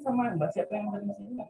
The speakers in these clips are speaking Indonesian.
sama Mbak siapa yang dari sini?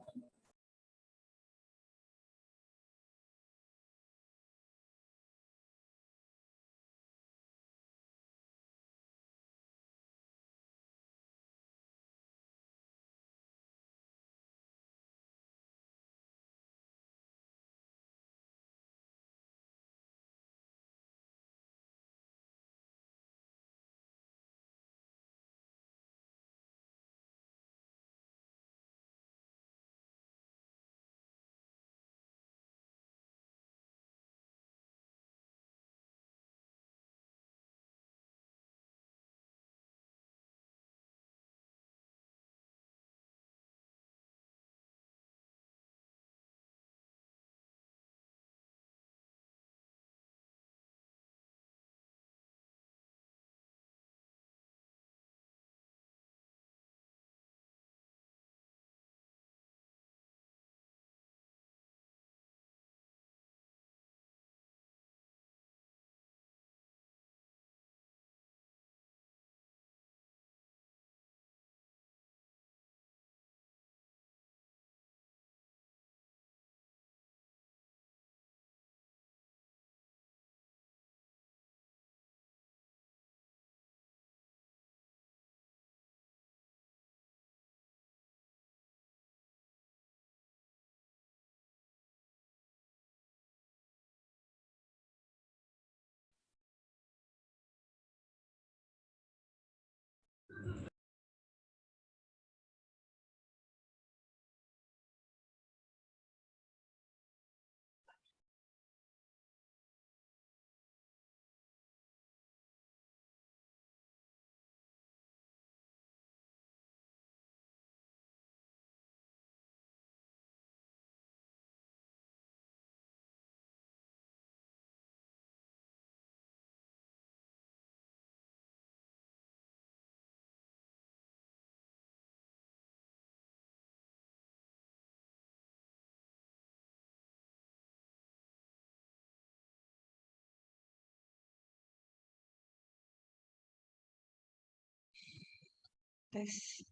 Tes.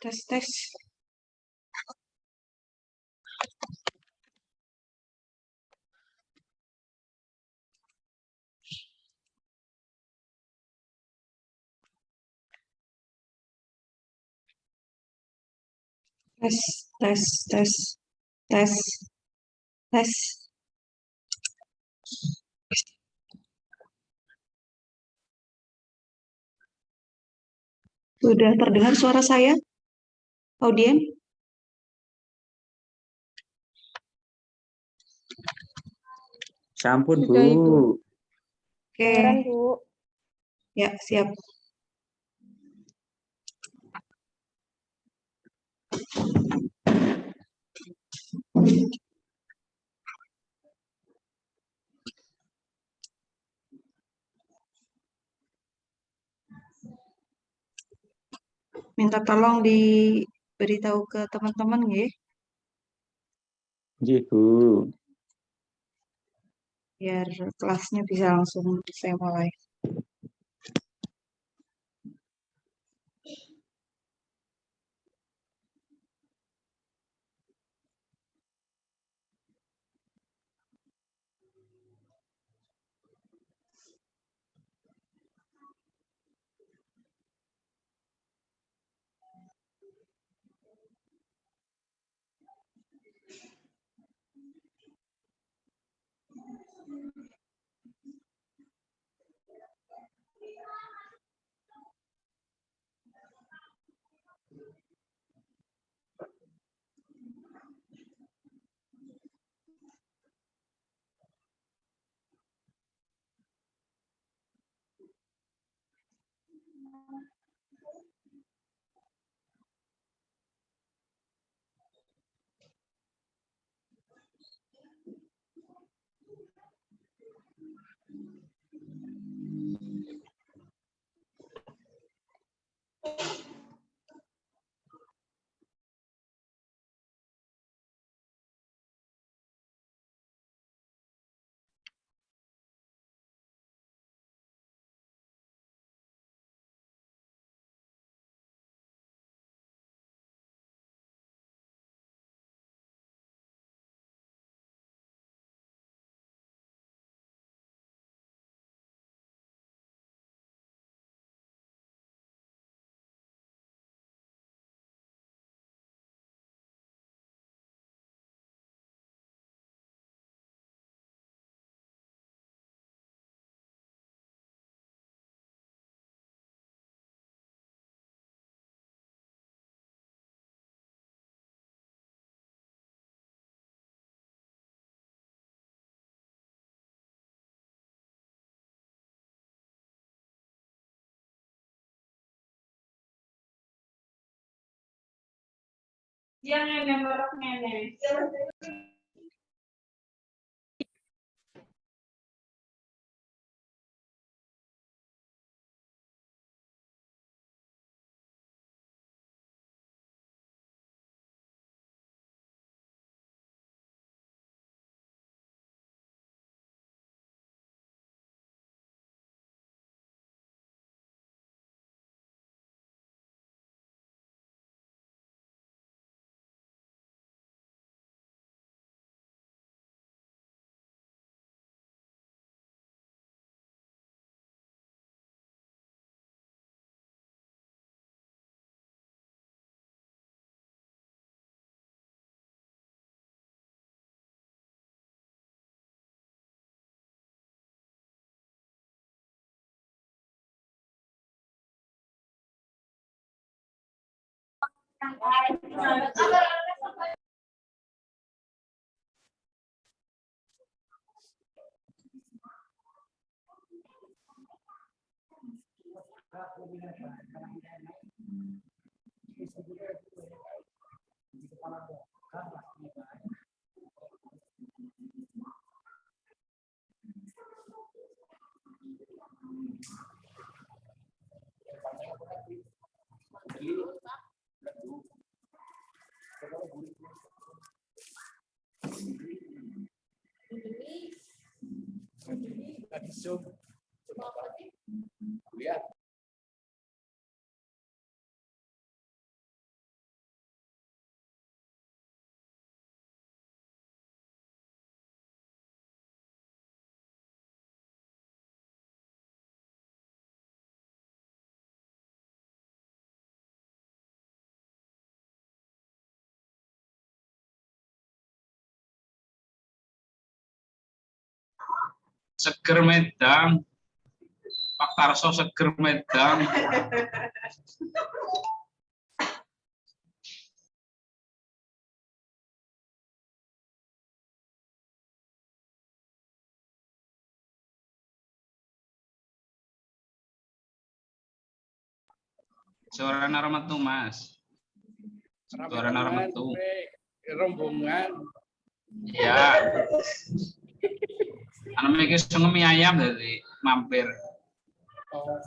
Tes, tes. Tes, tes, tes, tes, tes. Sudah terdengar suara saya, audien? Sampun, Bu. Sudah, Ibu. Oke, Kedengeran, Bu. ya siap. Minta tolong diberitahu ke teman-teman ya, Nggih, Bu. biar kelasnya bisa langsung saya mulai. Yang nenek nenek. Lihat. Seger Medang, Pak Tarso seger Medang. Suara Narmatu Mas. Suara Narmatu. Rombongan. Ya. Anak mikir sungai mie ayam dari mampir. Oh.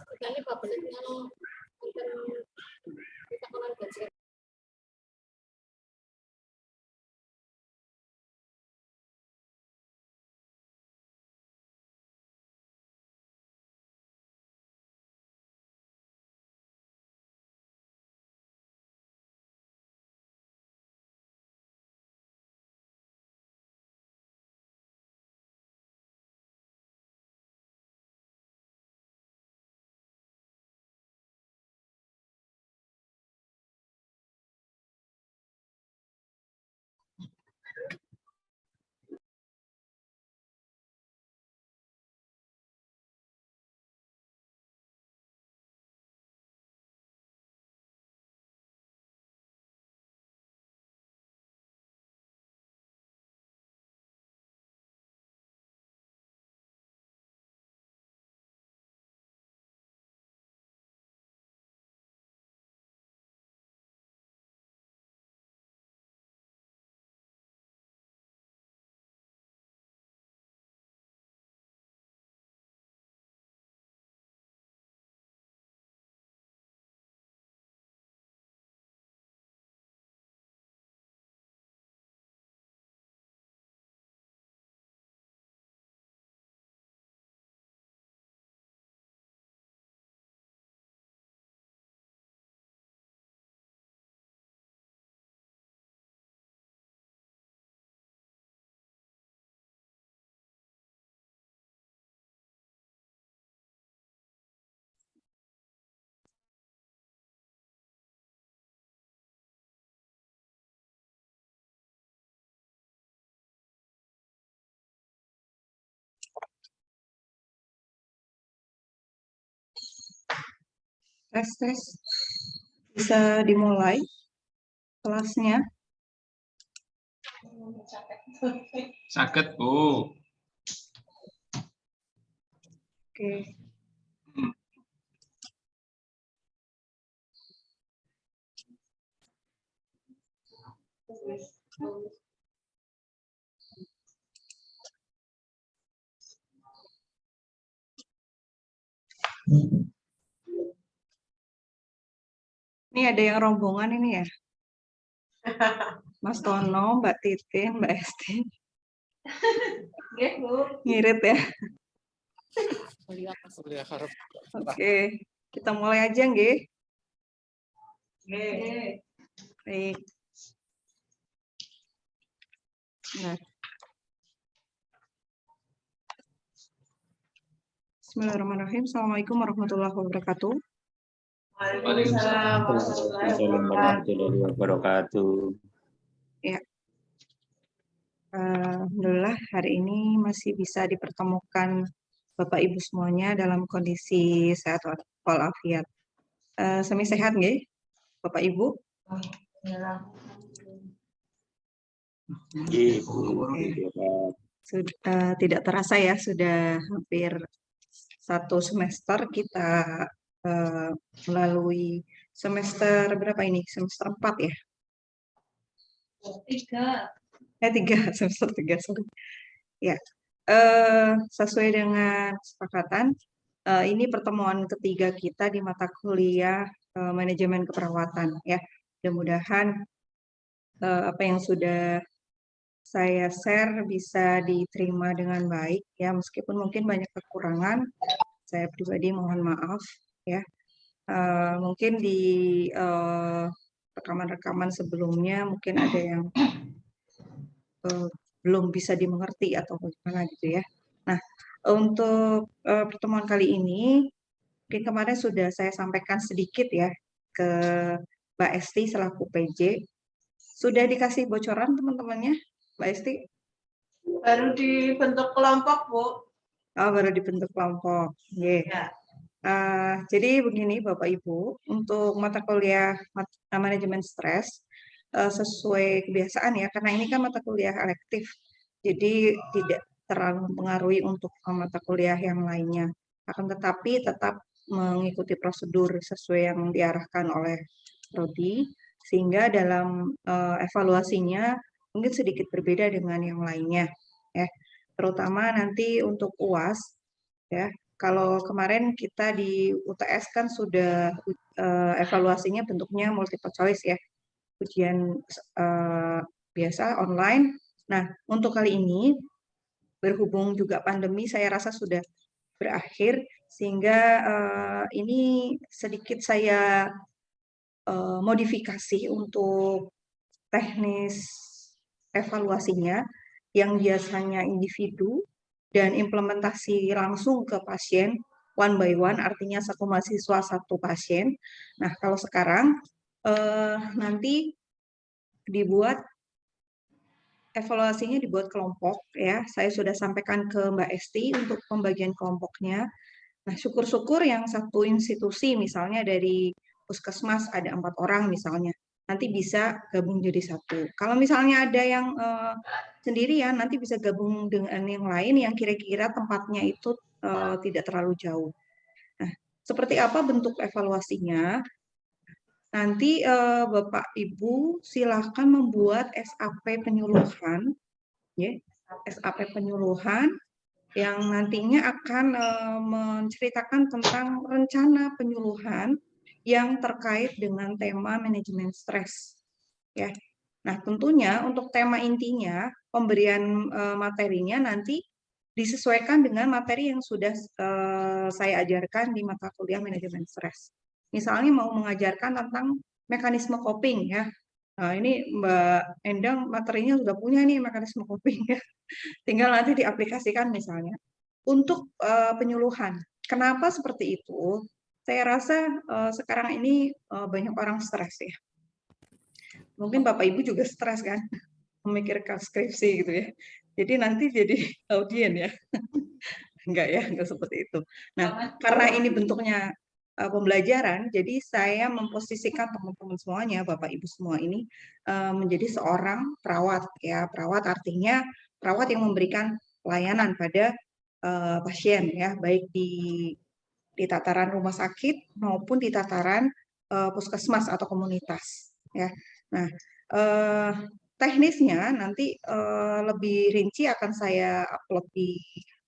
Tes. Bisa dimulai kelasnya. Sakit Bu. Oke. Ini ada yang rombongan ini ya. Mas Tono, Mbak Titin, Mbak Esti. Ngirit ya. Kuliah harap. Oke, kita mulai aja nggih. Baik. Nah. Bismillahirrahmanirrahim. Assalamualaikum warahmatullahi wabarakatuh. Waalaikumsalam. Waalaikumsalam warahmatullahi wabarakatuh. Ya. Alhamdulillah hari ini masih bisa dipertemukan Bapak Ibu semuanya dalam kondisi sehat walafiat. Semi sehat nggih, Bapak Ibu? Sudah tidak terasa ya, sudah hampir 1 semester kita melalui semester berapa ini? Semester 4 ya? 3, semester 3, sorry. Ya, sesuai dengan kesepakatan, ini pertemuan ketiga kita di mata kuliah manajemen keperawatan ya. Mudah-mudahan apa yang sudah saya share bisa diterima dengan baik ya, meskipun mungkin banyak kekurangan. Saya pribadi mohon maaf ya. Mungkin di rekaman-rekaman sebelumnya mungkin ada yang belum bisa dimengerti atau bagaimana gitu ya. Nah, untuk pertemuan kali ini, mungkin kemarin sudah saya sampaikan sedikit ya ke Mbak Esti selaku PJ. Sudah dikasih bocoran teman-temannya, Mbak Esti? Baru dibentuk kelompok, Bu. Oh, baru dibentuk kelompok. Yeah. Ya. Jadi begini Bapak Ibu, untuk mata kuliah manajemen stres, sesuai kebiasaan ya, karena ini kan mata kuliah elektif, jadi tidak terlalu mempengaruhi untuk mata kuliah yang lainnya. Akan tetapi tetap mengikuti prosedur sesuai yang diarahkan oleh Prodi, sehingga dalam evaluasinya mungkin sedikit berbeda dengan yang lainnya, ya. Terutama nanti untuk UAS, ya. Kalau kemarin kita di UTS kan sudah evaluasinya bentuknya multiple choice ya, ujian biasa online. Nah, untuk kali ini berhubung juga pandemi saya rasa sudah berakhir, sehingga ini sedikit saya modifikasi untuk teknis evaluasinya yang biasanya individu dan implementasi langsung ke pasien one by one, artinya satu mahasiswa satu pasien. Nah, kalau sekarang nanti dibuat evaluasinya dibuat kelompok ya. Saya sudah sampaikan ke Mbak Esti untuk pembagian kelompoknya. Nah, syukur-syukur yang satu institusi misalnya dari puskesmas ada 4 orang misalnya, nanti bisa gabung jadi satu. Kalau misalnya ada yang sendirian, nanti bisa gabung dengan yang lain yang kira-kira tempatnya itu tidak terlalu jauh. Nah, seperti apa bentuk evaluasinya? Nanti Bapak Ibu silahkan membuat SAP penyuluhan, ya, SAP penyuluhan yang nantinya akan menceritakan tentang rencana penyuluhan yang terkait dengan tema manajemen stres. Ya. Nah, tentunya untuk tema intinya, pemberian materinya nanti disesuaikan dengan materi yang sudah saya ajarkan di mata kuliah manajemen stres. Misalnya mau mengajarkan tentang mekanisme coping ya. Nah, ini Mbak Endang materinya sudah punya nih mekanisme coping ya. Tinggal nanti diaplikasikan misalnya. Untuk penyuluhan, kenapa seperti itu? Saya rasa sekarang ini banyak orang stres ya. Mungkin Bapak Ibu juga stres kan, memikirkan skripsi gitu ya. Jadi nanti jadi audien ya. Enggak ya, enggak seperti itu. Nah, karena ini bentuknya pembelajaran, jadi saya memposisikan teman-teman semuanya, Bapak Ibu semua ini menjadi seorang perawat ya. Perawat artinya perawat yang memberikan pelayanan pada pasien ya, baik di tataran rumah sakit maupun di tataran puskesmas atau komunitas ya. Nah, teknisnya nanti lebih rinci akan saya upload di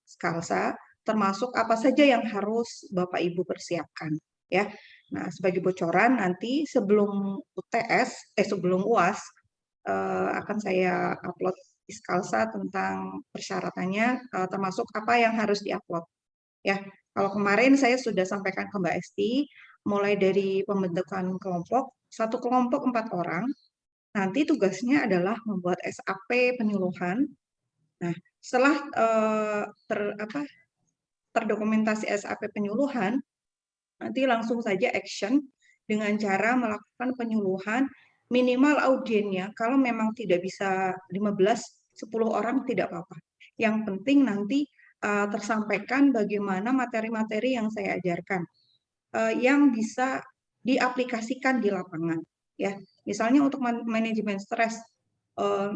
Skalsa, termasuk apa saja yang harus Bapak Ibu persiapkan ya. Nah, sebagai bocoran nanti sebelum sebelum UAS akan saya upload di Skalsa tentang persyaratannya, termasuk apa yang harus diupload ya. Kalau kemarin saya sudah sampaikan ke Mbak Esti, mulai dari pembentukan kelompok, satu kelompok 4 orang, nanti tugasnya adalah membuat SAP penyuluhan. Nah, setelah terdokumentasi SAP penyuluhan, nanti langsung saja action dengan cara melakukan penyuluhan minimal audiennya. Kalau memang tidak bisa 15, 10 orang tidak apa-apa. Yang penting nanti tersampaikan bagaimana materi-materi yang saya ajarkan yang bisa diaplikasikan di lapangan ya. Misalnya untuk manajemen stres,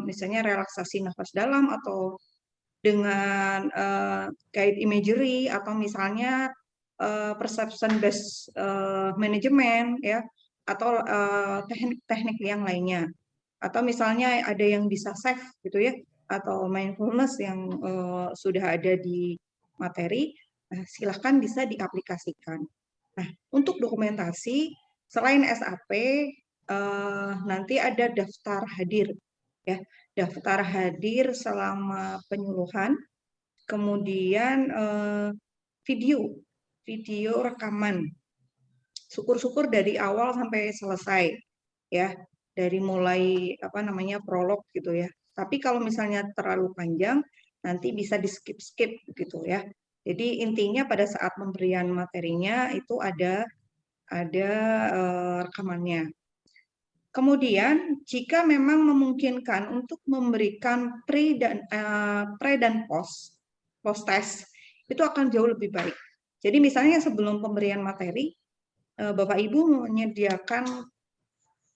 misalnya relaksasi nafas dalam atau dengan guide imagery atau misalnya perception based management ya, atau teknik-teknik yang lainnya, atau misalnya ada yang bisa safe gitu ya, atau mindfulness yang sudah ada di materi, silahkan bisa diaplikasikan. Nah, untuk dokumentasi selain SAP nanti ada daftar hadir ya, daftar hadir selama penyuluhan, kemudian video rekaman. Syukur-syukur dari awal sampai selesai ya, dari mulai prolog gitu ya. Tapi kalau misalnya terlalu panjang nanti bisa di skip gitu ya. Jadi intinya pada saat pemberian materinya itu ada rekamannya. Kemudian jika memang memungkinkan untuk memberikan pre dan post test, itu akan jauh lebih baik. Jadi misalnya sebelum pemberian materi, Bapak Ibu menyediakan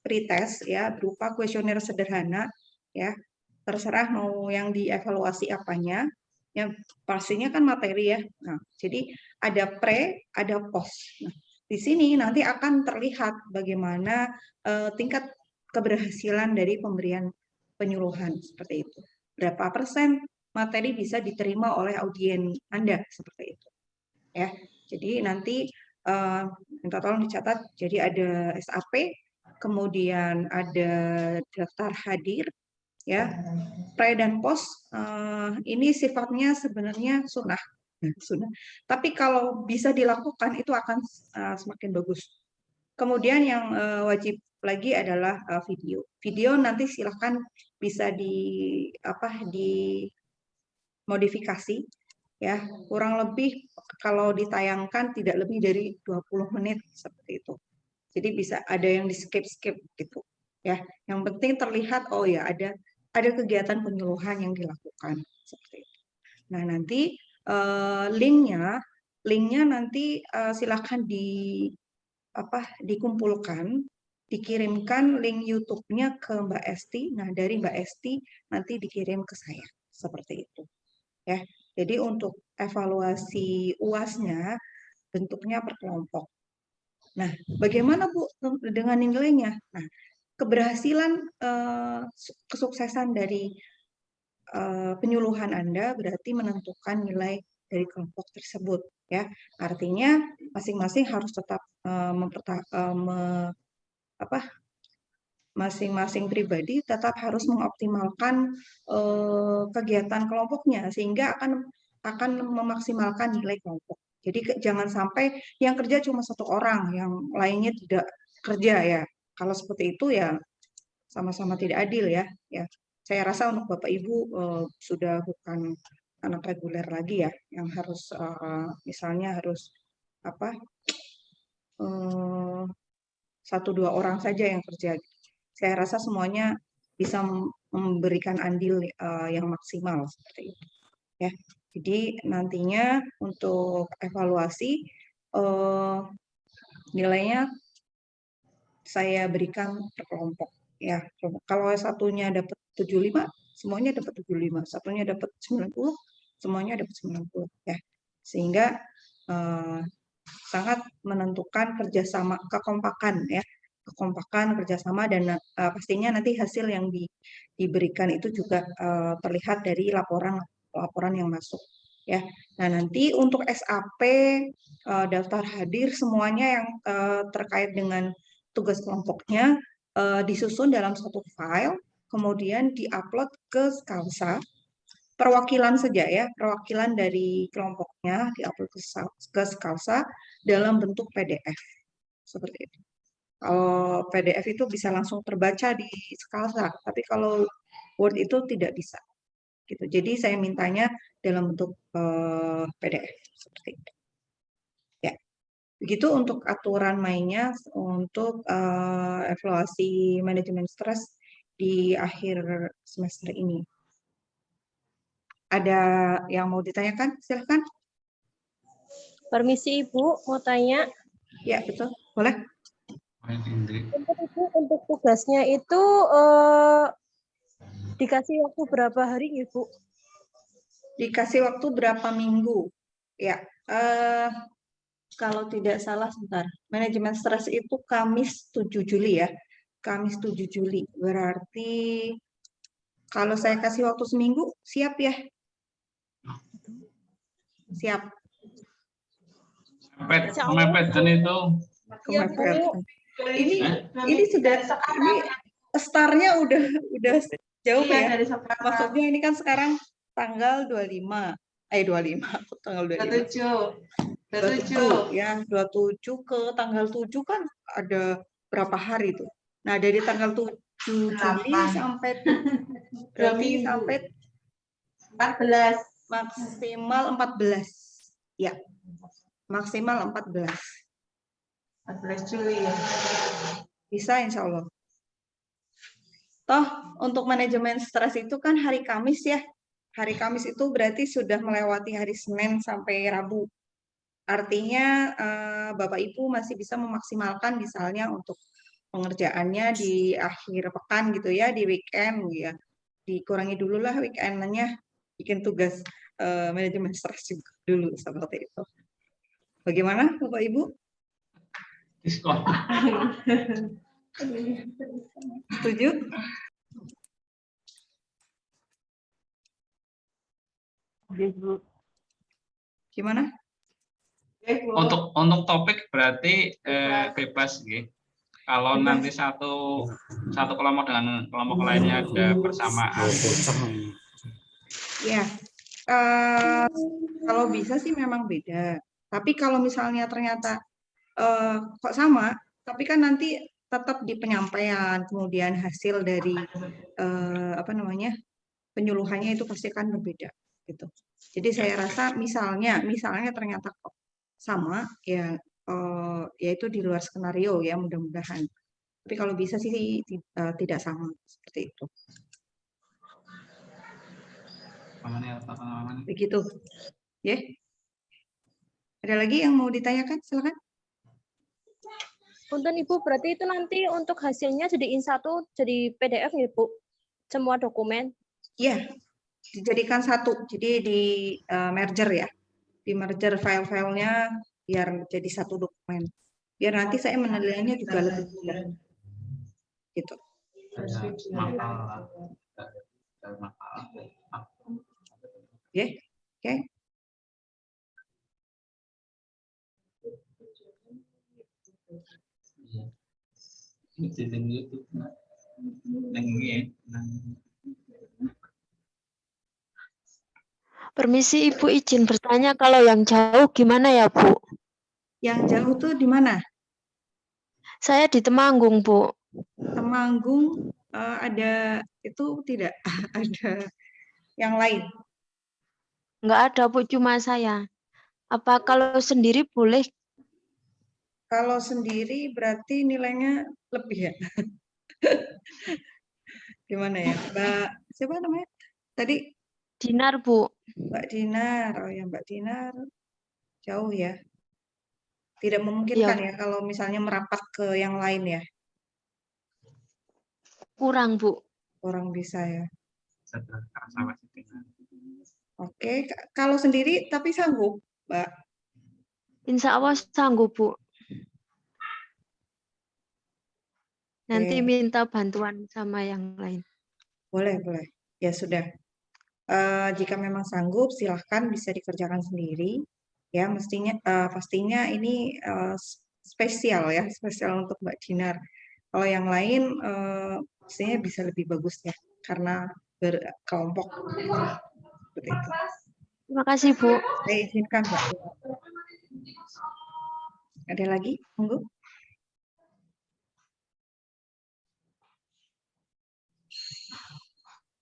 pretest ya berupa kuesioner sederhana ya, terserah mau yang dievaluasi apanya, yang pastinya kan materi ya. Nah, jadi ada pre, ada post. Nah, di sini nanti akan terlihat bagaimana tingkat keberhasilan dari pemberian penyuluhan seperti itu. Berapa persen materi bisa diterima oleh audien Anda seperti itu. Ya, jadi nanti minta tolong dicatat. Jadi ada SAP, kemudian ada daftar hadir, ya, pre dan post. Ini sifatnya sebenarnya sunnah. Tapi kalau bisa dilakukan itu akan semakin bagus. Kemudian yang wajib lagi adalah video. Video nanti silahkan bisa dimodifikasi ya, kurang lebih kalau ditayangkan tidak lebih dari 20 menit seperti itu. Jadi bisa ada yang di skip gitu ya. Yang penting terlihat oh ya ada kegiatan penyuluhan yang dilakukan seperti itu. Nah, nanti linknya nanti silakan dikumpulkan, dikirimkan link YouTube-nya ke Mbak Esti. Nah, dari Mbak Esti nanti dikirim ke saya seperti itu ya. Jadi untuk evaluasi UAS-nya bentuknya per kelompok. Nah, bagaimana Bu dengan nilainya? Nah, keberhasilan kesuksesan dari penyuluhan Anda berarti menentukan nilai dari kelompok tersebut ya. Artinya masing-masing harus tetap masing-masing pribadi tetap harus mengoptimalkan kegiatan kelompoknya sehingga akan memaksimalkan nilai kelompok. Jadi jangan sampai yang kerja cuma satu orang, yang lainnya tidak kerja ya. Kalau seperti itu ya sama-sama tidak adil ya. Ya, saya rasa untuk Bapak Ibu sudah bukan anak reguler lagi ya, yang harus misalnya harus 1-2 orang saja yang kerja. Saya rasa semuanya bisa memberikan andil yang maksimal seperti itu ya. Jadi nantinya untuk evaluasi nilainya saya berikan per kelompok ya. Kalau satunya dapat 75, semuanya dapat 75. Satunya dapat 90, semuanya dapat 90 ya. Sehingga sangat menentukan kerjasama, kekompakan ya kekompakan, kerjasama, dan pastinya nanti hasil yang diberikan itu juga terlihat dari laporan yang masuk. Ya, nah nanti untuk SAP, daftar hadir semuanya yang terkait dengan tugas kelompoknya disusun dalam satu file, kemudian diupload ke Skalsa. Perwakilan saja ya, perwakilan dari kelompoknya diupload ke Skalsa dalam bentuk PDF seperti itu. Kalau PDF itu bisa langsung terbaca di Skalsa, tapi kalau Word itu tidak bisa. Gitu. Jadi saya mintanya dalam bentuk PDF seperti itu. Ya, begitu untuk aturan mainnya untuk evaluasi manajemen stres di akhir semester ini. Ada yang mau ditanyakan? Silahkan. Permisi Ibu, mau tanya. Ya, betul. Boleh. Untuk tugasnya itu dikasih waktu berapa hari Ibu? Dikasih waktu berapa minggu? Ya, kalau tidak salah sebentar. Manajemen stres itu Kamis 7 Juli ya. Kamis 7 Juli. Berarti kalau saya kasih waktu seminggu, siap ya? Siap. Mepet kan itu. Iya, Kemepet. Bu. Ini sudah ini startnya udah jauh Iya, ya. dari sekarang. Maksudnya ini kan sekarang tanggal 25. 25 tanggal 25. 27 ya, 27 ke tanggal 7 kan ada berapa hari tuh. Nah, dari tanggal 7 Juli sampai berarti sampai 14. maksimal 14. Ya. Maksimal 14. 14 Juli ya. Bisa insya Allah. Toh untuk manajemen stres itu kan hari Kamis ya. Hari Kamis itu berarti sudah melewati hari Senin sampai Rabu. Artinya Bapak Ibu masih bisa memaksimalkan misalnya untuk pengerjaannya di akhir pekan gitu ya, di weekend ya. Dikurangi dulu lah weekendnya, bikin tugas manajemen stres juga dulu seperti itu. Bagaimana Bapak Ibu? Diskon. Setuju? Gimana? Untuk topik berarti bebas gitu. Kalau nanti satu kelompok dengan kelompok lainnya ada persamaan. Ya, kalau bisa sih memang beda. Tapi kalau misalnya ternyata kok sama, tapi kan nanti tetap di penyampaian, kemudian hasil dari penyuluhannya itu pasti akan berbeda gitu. Jadi saya rasa misalnya ternyata kok sama ya, yaitu di luar skenario ya mudah-mudahan. Tapi kalau bisa sih tidak sama seperti itu. Begitu. Ya. Ada lagi yang mau ditanyakan? Silakan. Punten Ibu, berarti itu nanti untuk hasilnya jadiin satu jadi PDF ya Bu? Semua dokumen? Iya, dijadikan satu. Jadi di merger ya. Di merger file-filenya biar jadi satu dokumen. Biar nanti saya menilainya juga lebih mudah. Gitu. Oke. Oke. Permisi Ibu, izin bertanya, kalau yang jauh gimana ya Bu? Yang jauh tuh di mana? Saya di Temanggung Bu. Temanggung ada itu tidak ada yang lain? Enggak ada Bu, cuma saya. Apa kalau sendiri boleh? Kalau sendiri berarti nilainya lebih ya? Gimana ya? Mbak, siapa namanya? Tadi? Dinar Bu. Mbak Dinar. Oh ya Mbak Dinar. Jauh ya? Tidak memungkinkan ya kalau misalnya merapat ke yang lain ya? Kurang Bu. Kurang bisa ya? Oke, kalau sendiri tapi sanggup, Mbak? Insya Allah sanggup Bu. Nanti Oke. minta bantuan sama yang lain. Boleh, boleh. Ya sudah. Jika memang sanggup, silahkan bisa dikerjakan sendiri. Ya, pastinya ini spesial ya, spesial untuk Mbak Dinar. Kalau yang lain, pastinya bisa lebih bagus ya, karena berkelompok. Seperti itu. Terima kasih, Bu. Saya izinkan, Mbak. Ada lagi? Monggo.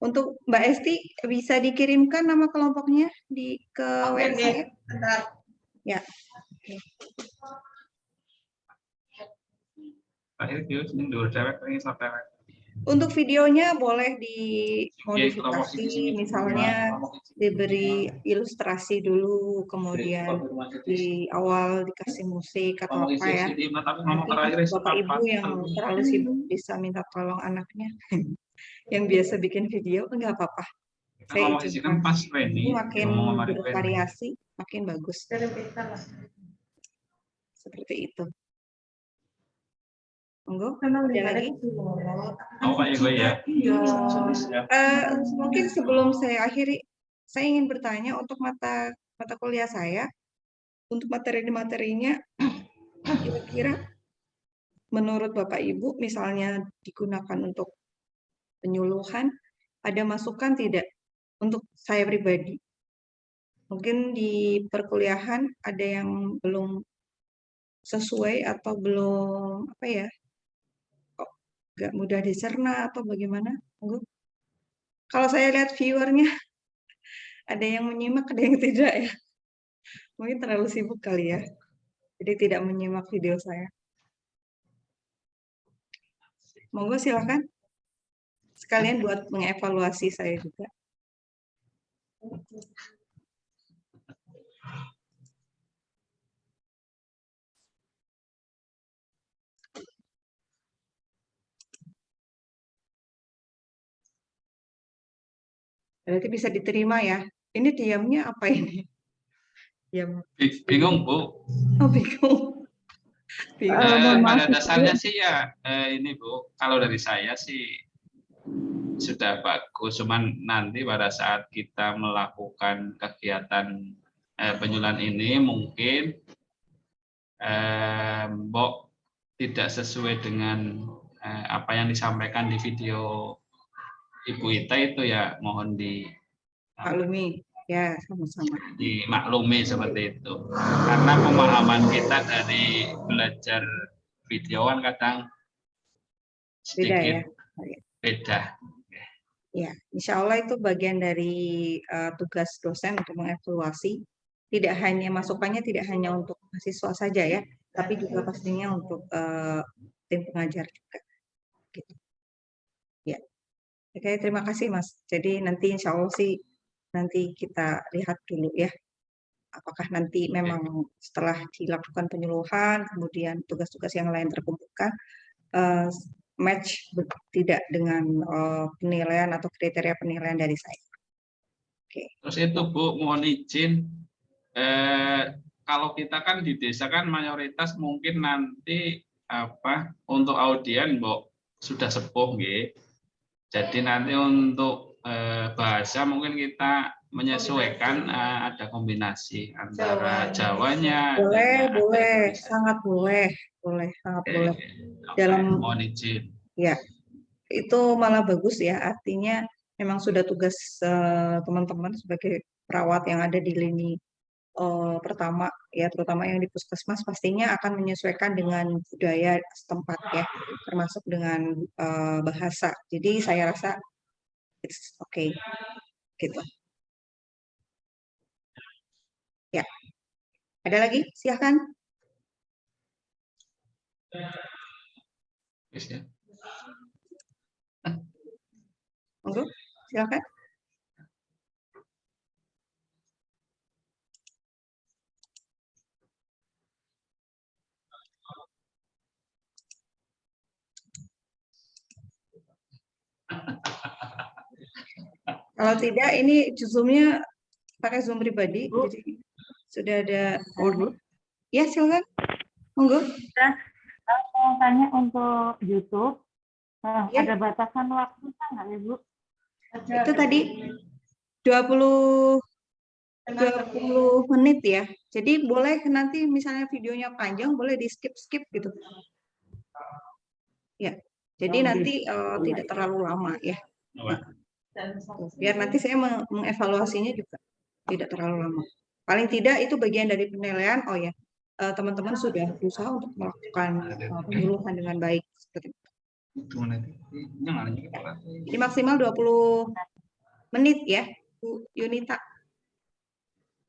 Untuk Mbak Esti, bisa dikirimkan nama kelompoknya ke Oke WA deh, saya? bentar. Ya. Terakhir video ini dulu cewek ini sampai Untuk videonya boleh kelompok dimodifikasi, ini misalnya diberi ilustrasi dulu, kemudian di awal dikasih musik atau apa ya. Nanti Bapak Ibu yang terlalu sibuk bisa minta tolong anaknya yang biasa bikin video, enggak apa-apa. Saya izinkan. pas Itu ini makin bervariasi, makin bagus. Kirim kita lah. Seperti itu. Monggo, Memang ada gimana lagi? sih, Lolo? Oh Pak Ego ya. Mungkin sebelum saya akhiri, saya ingin bertanya untuk mata kuliah saya, untuk materi-materinya, kira-kira menurut Bapak Ibu, misalnya digunakan untuk penyuluhan, ada masukan tidak untuk saya pribadi? Mungkin di perkuliahan ada yang belum sesuai atau belum apa ya, kok nggak mudah dicerna atau bagaimana? Monggo. Kalau saya lihat viewernya ada yang menyimak, ada yang tidak ya. Mungkin terlalu sibuk kali ya. Jadi tidak menyimak video saya. Monggo silakan. Sekalian buat mengevaluasi saya juga. Berarti bisa diterima ya. Ini diamnya apa ini? Diam. Bingung Bu. Oh, bingung. Pada dasarnya sih ya ini Bu, kalau dari saya sih sudah bagus, cuman nanti pada saat kita melakukan kegiatan penyuluhan ini mungkin Mbok tidak sesuai dengan apa yang disampaikan di video Ibu Ita itu ya mohon Maklumi. Ya, sama-sama. dimaklumi seperti itu. Karena pemahaman kita dari belajar video kan kadang sedikit beda. Ya, insya Allah itu bagian dari tugas dosen untuk mengevaluasi. Tidak hanya masukannya tidak hanya untuk mahasiswa saja ya, tapi juga pastinya untuk tim pengajar juga. Gitu. Ya, oke, terima kasih Mas. Jadi nanti insya Allah sih nanti kita lihat dulu ya, apakah nanti memang setelah dilakukan penyuluhan, kemudian tugas-tugas yang lain terkumpulkan, match tidak dengan penilaian atau kriteria penilaian dari saya. Oke. Terus itu Bu, mohon izin, kalau kita kan di desa kan mayoritas mungkin nanti apa untuk audien Mbok sudah sepuh gitu. Jadi nanti untuk bahasa mungkin kita menyesuaikan ada kombinasi antara Jawanya. Boleh, sangat boleh, sangat boleh. Dalam mohon izin. Ya, itu malah bagus ya. Artinya memang sudah tugas teman-teman sebagai perawat yang ada di lini pertama ya, terutama yang di puskesmas pastinya akan menyesuaikan dengan budaya setempat ya, termasuk dengan bahasa. Jadi saya rasa it's okay gitu. Ya, ada lagi? Silahkan. Monggo, silakan. Kalau tidak, ini Zoom-nya pakai Zoom pribadi, jadi sudah ada. Ya, silakan. Monggo. Mau tanya untuk YouTube, Ya. Ada batasan waktu nggak ya, Bu? Itu tadi 20 menit ya. Jadi boleh nanti misalnya videonya panjang, boleh di skip gitu. Ya. Jadi nanti tidak terlalu lama ya. Nah, biar nanti saya mengevaluasinya juga tidak terlalu lama. Paling tidak itu bagian dari penilaian. Oh ya, teman-teman sudah berusaha untuk melakukan penyuluhan dengan baik. Seperti itu. Jadi maksimal 20 menit ya, Bu Yunita.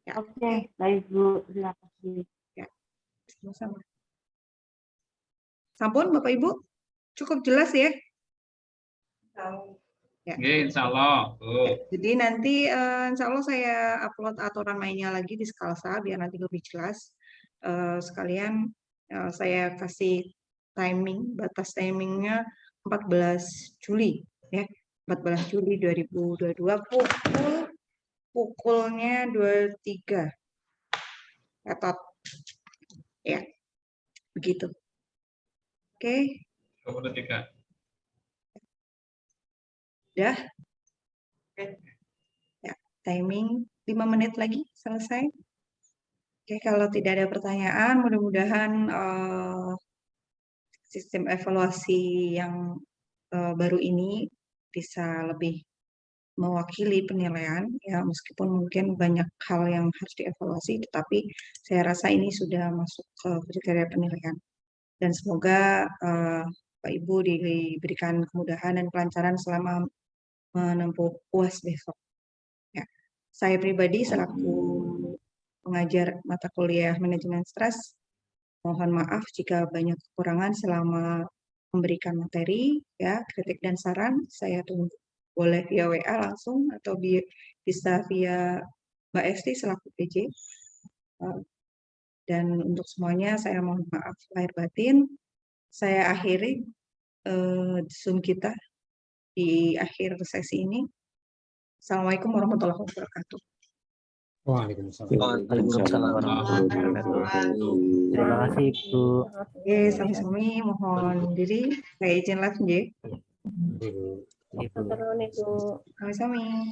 Ya. Oke, baik Bu. Terima kasih. Sama-sama. Sampun Bapak Ibu, cukup jelas ya? Ya. Insya Allah. Jadi nanti insya Allah saya upload aturan mainnya lagi di Skalsa biar nanti lebih jelas. Sekalian saya kasih timing, batas timingnya 14 Juli ya. 14 Juli 2022 pukulnya 23. Etot. Ya. Begitu. Oke. 23. Udah. Ya, timing 5 menit lagi selesai. Oke, kalau tidak ada pertanyaan, mudah-mudahan sistem evaluasi yang baru ini bisa lebih mewakili penilaian ya, meskipun mungkin banyak hal yang harus dievaluasi, tetapi saya rasa ini sudah masuk ke kriteria penilaian. Dan semoga Pak Ibu diberikan kemudahan dan kelancaran selama menempuh UAS besok. Ya. Saya pribadi selaku pengajar mata kuliah manajemen stres, mohon maaf jika banyak kekurangan selama memberikan materi, ya kritik dan saran saya tunggu. Boleh via WA langsung atau bisa via Mbak Esti selaku PJ. Dan untuk semuanya saya mohon maaf lahir batin. Saya akhiri Zoom kita di akhir sesi ini. Assalamualaikum warahmatullahi wabarakatuh. Waalaikumsalam warahmatullahi wabarakatuh. Terima kasih, Bu. Oke, sama-sama mohon diri. Saya izin live, Nje. Turun itu. Sama-sama.